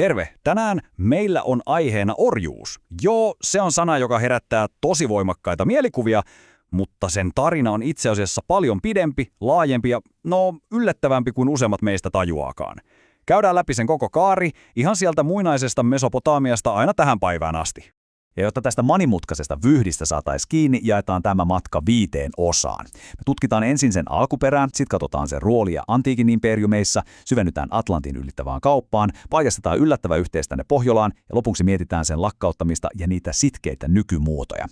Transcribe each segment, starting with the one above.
Terve! Tänään meillä on aiheena orjuus. Joo, se on sana, joka herättää tosi voimakkaita mielikuvia, mutta sen tarina on itse asiassa paljon pidempi, laajempi ja yllättävämpi kuin useimmat meistä tajuaakaan. Käydään läpi sen koko kaari, ihan sieltä muinaisesta Mesopotamiasta aina tähän päivään asti. Ja jotta tästä monimutkaisesta vyyhdistä saataisiin kiinni, jaetaan tämä matka 5 osaan. Me tutkitaan ensin sen alkuperään, sitten katsotaan sen roolia antiikin imperiumeissa, syvennytään Atlantin ylittävään kauppaan, paljastetaan yllättävä yhteys tänne Pohjolaan ja lopuksi mietitään sen lakkauttamista ja niitä sitkeitä nykymuotoja.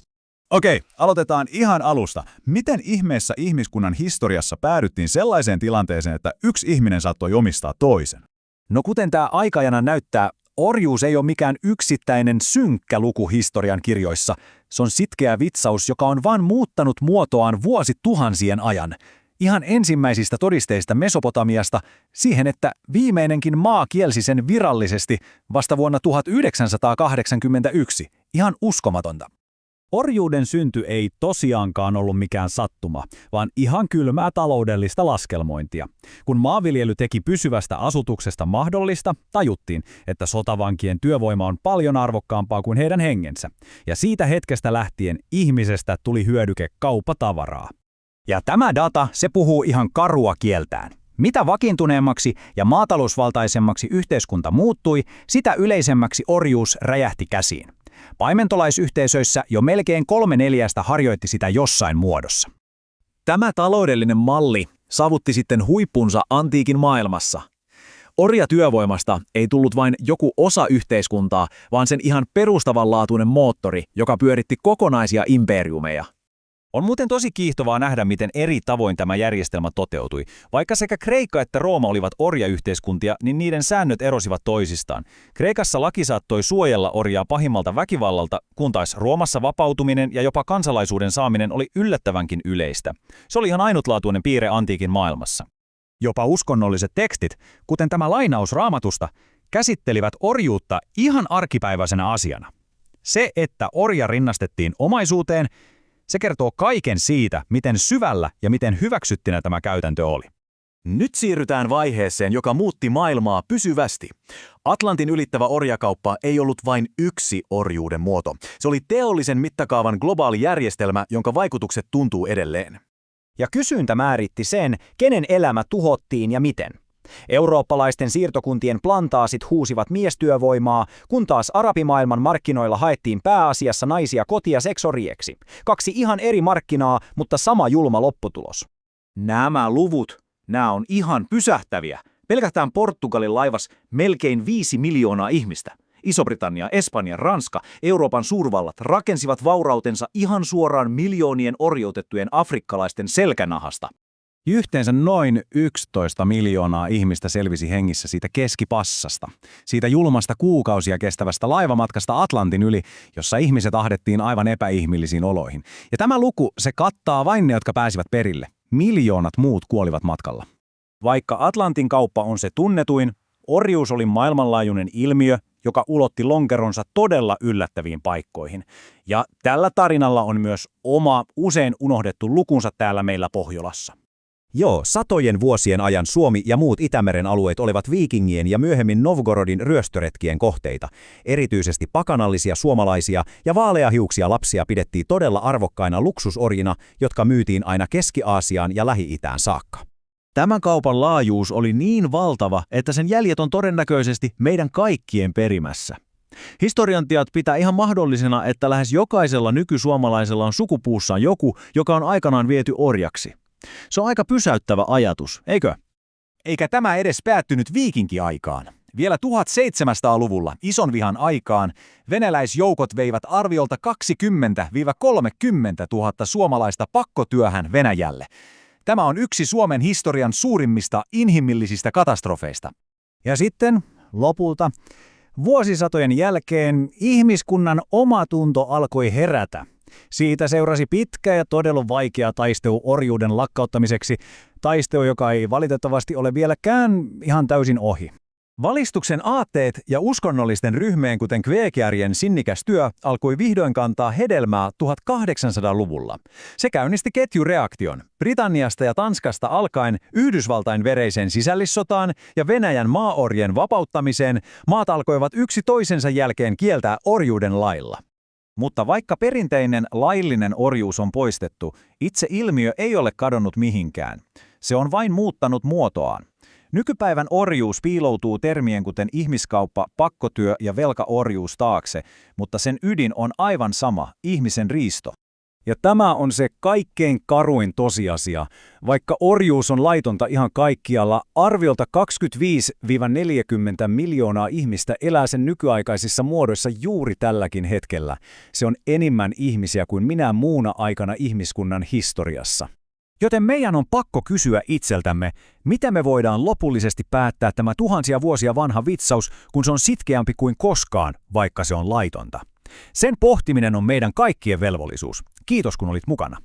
Okei, aloitetaan ihan alusta. Miten ihmeessä ihmiskunnan historiassa päädyttiin sellaiseen tilanteeseen, että yksi ihminen saattoi omistaa toisen? No kuten tämä aikajana näyttää, orjuus ei ole mikään yksittäinen synkkä luku historian kirjoissa. Se on sitkeä vitsaus, joka on vain muuttanut muotoaan vuosituhansien ajan. Ihan ensimmäisistä todisteista Mesopotamiasta siihen, että viimeinenkin maa kielsi sen virallisesti vasta vuonna 1981. Ihan uskomatonta. Orjuuden synty ei tosiaankaan ollut mikään sattuma, vaan ihan kylmää taloudellista laskelmointia. Kun maanviljely teki pysyvästä asutuksesta mahdollista, tajuttiin, että sotavankien työvoima on paljon arvokkaampaa kuin heidän hengensä. Ja siitä hetkestä lähtien ihmisestä tuli hyödyke kauppatavaraa. Ja tämä data, se puhuu ihan karua kieltään. Mitä vakiintuneemmaksi ja maatalousvaltaisemmaksi yhteiskunta muuttui, sitä yleisemmäksi orjuus räjähti käsiin. Paimentolaisyhteisöissä jo melkein 3/4 harjoitti sitä jossain muodossa. Tämä taloudellinen malli saavutti sitten huippunsa antiikin maailmassa. Orjatyövoimasta ei tullut vain joku osa yhteiskuntaa, vaan sen ihan perustavanlaatuinen moottori, joka pyöritti kokonaisia imperiumeja. On muuten tosi kiihtovaa nähdä, miten eri tavoin tämä järjestelmä toteutui. Vaikka sekä Kreikka että Rooma olivat orjayhteiskuntia, niin niiden säännöt erosivat toisistaan. Kreikassa laki saattoi suojella orjaa pahimmalta väkivallalta, kun taas Roomassa vapautuminen ja jopa kansalaisuuden saaminen oli yllättävänkin yleistä. Se oli ihan ainutlaatuinen piirre antiikin maailmassa. Jopa uskonnolliset tekstit, kuten tämä lainaus Raamatusta, käsittelivät orjuutta ihan arkipäiväisenä asiana. Se, että orja rinnastettiin omaisuuteen, se kertoo kaiken siitä, miten syvällä ja miten hyväksyttinä tämä käytäntö oli. Nyt siirrytään vaiheeseen, joka muutti maailmaa pysyvästi. Atlantin ylittävä orjakauppa ei ollut vain yksi orjuuden muoto. Se oli teollisen mittakaavan globaali järjestelmä, jonka vaikutukset tuntuu edelleen. Ja kysyntä määritti sen, kenen elämä tuhottiin ja miten. Eurooppalaisten siirtokuntien plantaasit huusivat miestyövoimaa, kun taas arabimaailman markkinoilla haettiin pääasiassa naisia koti- ja seksorieksi. 2 ihan eri markkinaa, mutta sama julma lopputulos. Nämä luvut, nämä on ihan pysähtäviä. Pelkästään Portugalin laivas melkein 5 miljoonaa ihmistä. Iso-Britannia, Espanja, Ranska, Euroopan suurvallat rakensivat vaurautensa ihan suoraan miljoonien orjuutettujen afrikkalaisten selkänahasta. Yhteensä noin 11 miljoonaa ihmistä selvisi hengissä siitä keskipassasta, siitä julmasta kuukausia kestävästä laivamatkasta Atlantin yli, jossa ihmiset ahdettiin aivan epäihmillisiin oloihin. Ja tämä luku, se kattaa vain ne, jotka pääsivät perille. Miljoonat muut kuolivat matkalla. Vaikka Atlantin kauppa on se tunnetuin, orjuus oli maailmanlaajuinen ilmiö, joka ulotti lonkeronsa todella yllättäviin paikkoihin. Ja tällä tarinalla on myös oma, usein unohdettu lukunsa täällä meillä Pohjolassa. Joo, satojen vuosien ajan Suomi ja muut Itämeren alueet olivat viikingien ja myöhemmin Novgorodin ryöstöretkien kohteita. Erityisesti pakanallisia suomalaisia ja vaaleahiuksia lapsia pidettiin todella arvokkaina luksusorjina, jotka myytiin aina Keski-Aasiaan ja Lähi-Itään saakka. Tämän kaupan laajuus oli niin valtava, että sen jäljet on todennäköisesti meidän kaikkien perimässä. Historiantiat pitää ihan mahdollisena, että lähes jokaisella nykysuomalaisella on sukupuussaan joku, joka on aikanaan viety orjaksi. Se on aika pysäyttävä ajatus, eikö? Eikä tämä edes päättynyt viikinkiaikaan. Vielä 1700-luvulla ison vihan aikaan venäläisjoukot veivät arviolta 20–30 000 suomalaista pakkotyöhön Venäjälle. Tämä on yksi Suomen historian suurimmista inhimillisistä katastrofeista. Ja sitten, lopulta, vuosisatojen jälkeen ihmiskunnan omatunto alkoi herätä. Siitä seurasi pitkä ja todella vaikea taistelu orjuuden lakkauttamiseksi, taistelu, joka ei valitettavasti ole vieläkään ihan täysin ohi. Valistuksen aatteet ja uskonnollisten ryhmien kuten kveekiärjen sinnikäs työ alkoi vihdoin kantaa hedelmää 1800-luvulla. Se käynnisti ketjureaktion. Britanniasta ja Tanskasta alkaen Yhdysvaltain vereiseen sisällissotaan ja Venäjän maaorjien vapauttamiseen maat alkoivat yksi toisensa jälkeen kieltää orjuuden lailla. Mutta vaikka perinteinen laillinen orjuus on poistettu, itse ilmiö ei ole kadonnut mihinkään. Se on vain muuttanut muotoaan. Nykypäivän orjuus piiloutuu termien kuten ihmiskauppa, pakkotyö ja velkaorjuus taakse, mutta sen ydin on aivan sama, ihmisen riisto. Ja tämä on se kaikkein karuin tosiasia. Vaikka orjuus on laitonta ihan kaikkialla, arviolta 25–40 miljoonaa ihmistä elää sen nykyaikaisissa muodoissa juuri tälläkin hetkellä. Se on enemmän ihmisiä kuin minä muuna aikana ihmiskunnan historiassa. Joten meidän on pakko kysyä itseltämme, miten me voidaan lopullisesti päättää tämä tuhansia vuosia vanha vitsaus, kun se on sitkeämpi kuin koskaan, vaikka se on laitonta. Sen pohtiminen on meidän kaikkien velvollisuus. Kiitos kun olit mukana.